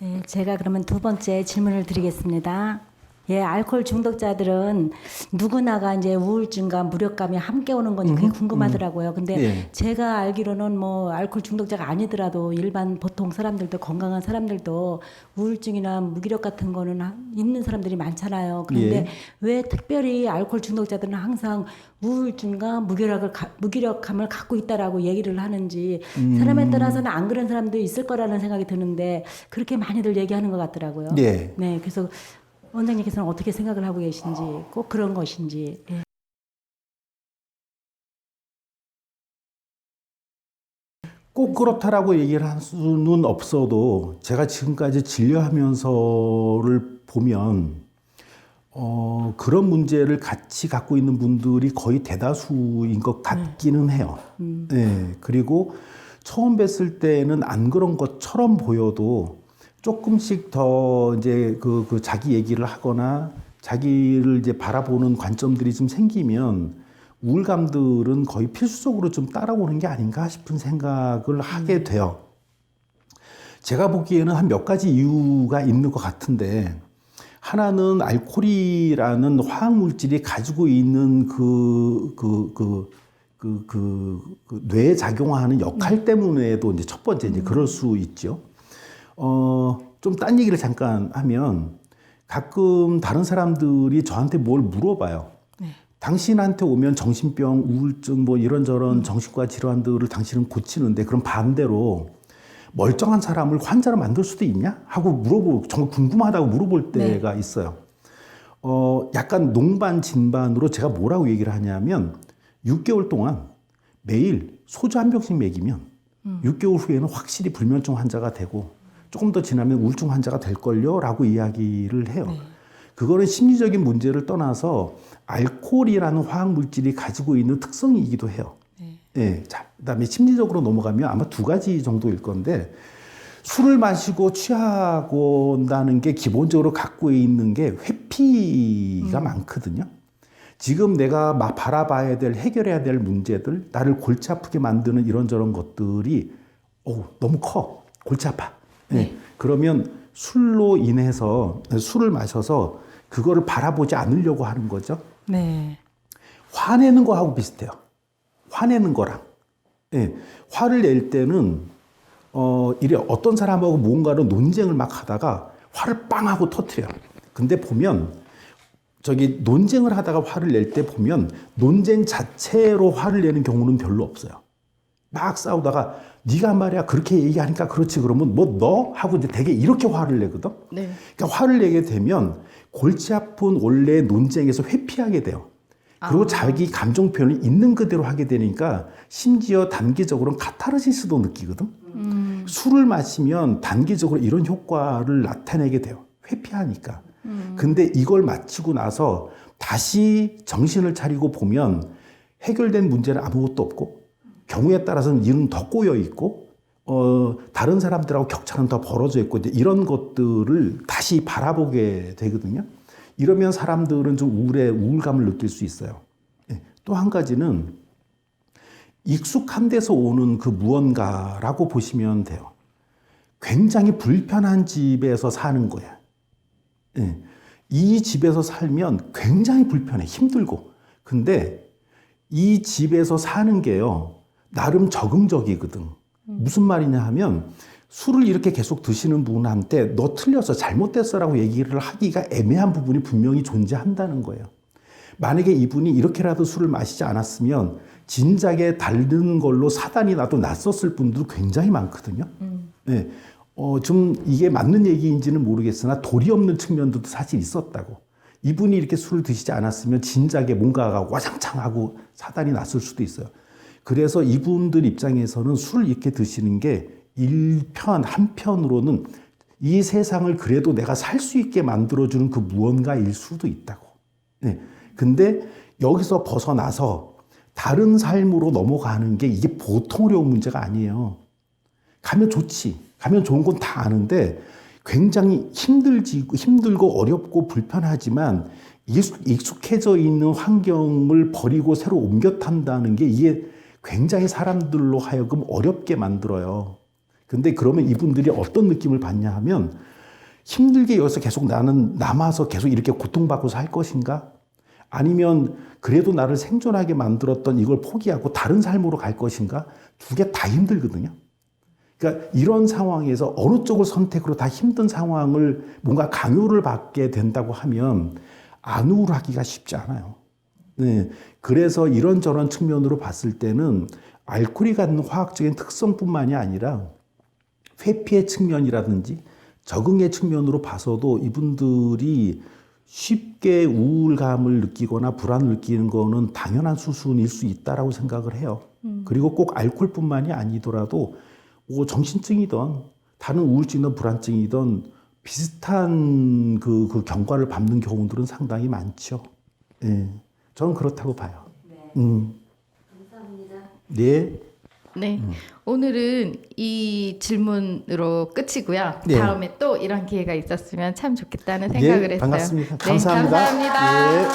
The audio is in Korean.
네, 제가 그러면 두 번째 질문을 드리겠습니다. 예, 알코올 중독자들은 누구나가 이제 우울증과 무력감이 함께 오는 건지 그게 궁금하더라고요. 근데 예. 제가 알기로는 뭐 알코올 중독자가 아니더라도 일반 보통 사람들도 건강한 사람들도 우울증이나 무기력 같은 거는 있는 사람들이 많잖아요. 그런데 예. 왜 특별히 알코올 중독자들은 항상 우울증과 무기력함을 갖고 있다라고 얘기를 하는지 사람에 따라서는 안 그런 사람도 있을 거라는 생각이 드는데 그렇게 많이들 얘기하는 것 같더라고요. 예. 네, 그래서 원장님께서는 어떻게 생각을 하고 계신지, 꼭 그런 것인지. 예. 꼭 그렇다라고 얘기를 할 수는 없어도 제가 지금까지 진료하면서를 보면 그런 문제를 같이 갖고 있는 분들이 거의 대다수인 것 같기는 해요. 네. 그리고 처음 뵀을 때는 안 그런 것처럼 보여도 조금씩 더 이제 그 자기 얘기를 하거나 자기를 이제 바라보는 관점들이 좀 생기면 우울감들은 거의 필수적으로 좀 따라오는 게 아닌가 싶은 생각을 하게 돼요. 제가 보기에는 한 몇 가지 이유가 있는 것 같은데, 하나는 알코올이라는 화학물질이 가지고 있는 뇌에 작용하는 역할 때문에도 이제 첫 번째 이제 그럴 수 있죠. 좀 딴 얘기를 잠깐 하면 가끔 다른 사람들이 저한테 뭘 물어봐요. 당신한테 오면 정신병, 우울증 뭐 이런저런 정신과 질환들을 당신은 고치는데 그럼 반대로 멀쩡한 사람을 환자로 만들 수도 있냐? 하고 물어보고 정말 궁금하다고 물어볼 때가 있어요. 약간 농반 진반으로 제가 뭐라고 얘기를 하냐면 6개월 동안 매일 소주 한 병씩 먹이면 6개월 후에는 확실히 불면증 환자가 되고 조금 더 지나면 우울증 환자가 될걸요? 라고 이야기를 해요. 그거는 심리적인 문제를 떠나서 알코올이라는 화학물질이 가지고 있는 특성이기도 해요. 예. 자, 그다음에 심리적으로 넘어가면 아마 두 가지 정도일 건데, 술을 마시고 취하고 온다는 게 기본적으로 갖고 있는 게 회피가 많거든요. 지금 내가 막 바라봐야 될, 해결해야 될 문제들, 나를 골치 아프게 만드는 이런저런 것들이 너무 커. 골치 아파. 예. 그러면 술로 인해서, 술을 마셔서 그거를 바라보지 않으려고 하는 거죠. 네. 화내는 거하고 비슷해요. 화내는 거랑. 예. 화를 낼 때는, 이래 어떤 사람하고 뭔가를 논쟁을 막 하다가 화를 빵 하고 터트려요. 근데 보면, 저기 논쟁을 하다가 화를 낼 때 보면 논쟁 자체로 화를 내는 경우는 별로 없어요. 막 싸우다가 네가 말이야 그렇게 얘기하니까 그렇지 그러면 뭐 너? 하고 이제 되게 이렇게 화를 내거든. 네. 그러니까 화를 내게 되면 골치 아픈 원래 논쟁에서 회피하게 돼요. 그리고 자기 감정 표현을 있는 그대로 하게 되니까 심지어 단기적으로는 카타르시스도 느끼거든. 술을 마시면 단기적으로 이런 효과를 나타내게 돼요. 회피하니까. 근데 이걸 마치고 나서 다시 정신을 차리고 보면 해결된 문제는 아무것도 없고 경우에 따라서는 일은 더 꼬여 있고 다른 사람들하고 격차는 더 벌어져 있고 이제 이런 것들을 다시 바라보게 되거든요. 이러면 사람들은 좀 우울감을 느낄 수 있어요. 또 한 가지는 익숙한 데서 오는 그 무언가라고 보시면 돼요. 굉장히 불편한 집에서 사는 거야. 이 집에서 살면 굉장히 불편해, 힘들고. 근데 이 집에서 사는 게요, 나름 적응적이거든. 무슨 말이냐 하면 술을 이렇게 계속 드시는 분한테 너 틀렸어, 잘못됐어라고 얘기를 하기가 애매한 부분이 분명히 존재한다는 거예요. 만약에 이분이 이렇게라도 술을 마시지 않았으면 진작에 다른 걸로 사단이 나도 났었을 분들도 굉장히 많거든요. 네. 좀 이게 맞는 얘기인지는 모르겠으나 도리 없는 측면도 사실 있었다고. 이분이 이렇게 술을 드시지 않았으면 진작에 뭔가가 와장창하고 사단이 났을 수도 있어요. 그래서 이분들 입장에서는 술을 이렇게 드시는 게 한편으로는 이 세상을 그래도 내가 살 수 있게 만들어주는 그 무언가일 수도 있다고. 네. 근데 여기서 벗어나서 다른 삶으로 넘어가는 게 이게 보통 어려운 문제가 아니에요. 가면 좋지. 가면 좋은 건 다 아는데 굉장히 힘들고 어렵고 불편하지만 익숙해져 있는 환경을 버리고 새로 옮겨 탄다는 게 이게 굉장히 사람들로 하여금 어렵게 만들어요. 근데 그러면 이분들이 어떤 느낌을 받냐 하면 힘들게 여기서 계속 나는 남아서 계속 이렇게 고통받고 살 것인가? 아니면 그래도 나를 생존하게 만들었던 이걸 포기하고 다른 삶으로 갈 것인가? 두 개 다 힘들거든요. 그러니까 이런 상황에서 어느 쪽을 선택으로 다 힘든 상황을 뭔가 강요를 받게 된다고 하면 안 우울하기가 쉽지 않아요. 네. 그래서 이런저런 측면으로 봤을 때는 알코올이 갖는 화학적인 특성뿐만이 아니라 회피의 측면이라든지 적응의 측면으로 봐서도 이분들이 쉽게 우울감을 느끼거나 불안을 느끼는 거는 당연한 수순일 수 있다라고 생각을 해요. 그리고 꼭 알코올뿐만이 아니더라도 뭐 정신증이든 다른 우울증이든 불안증이든 비슷한 그 경과를 밟는 경우들은 상당히 많죠. 예, 저는 그렇다고 봐요. 감사합니다. 네. 네, 오늘은 이 질문으로 끝이고요. 네. 다음에 또 이런 기회가 있었으면 참 좋겠다는 생각을 네, 했어요. 반갑습니다. 네, 감사합니다. 감사합니다. 예.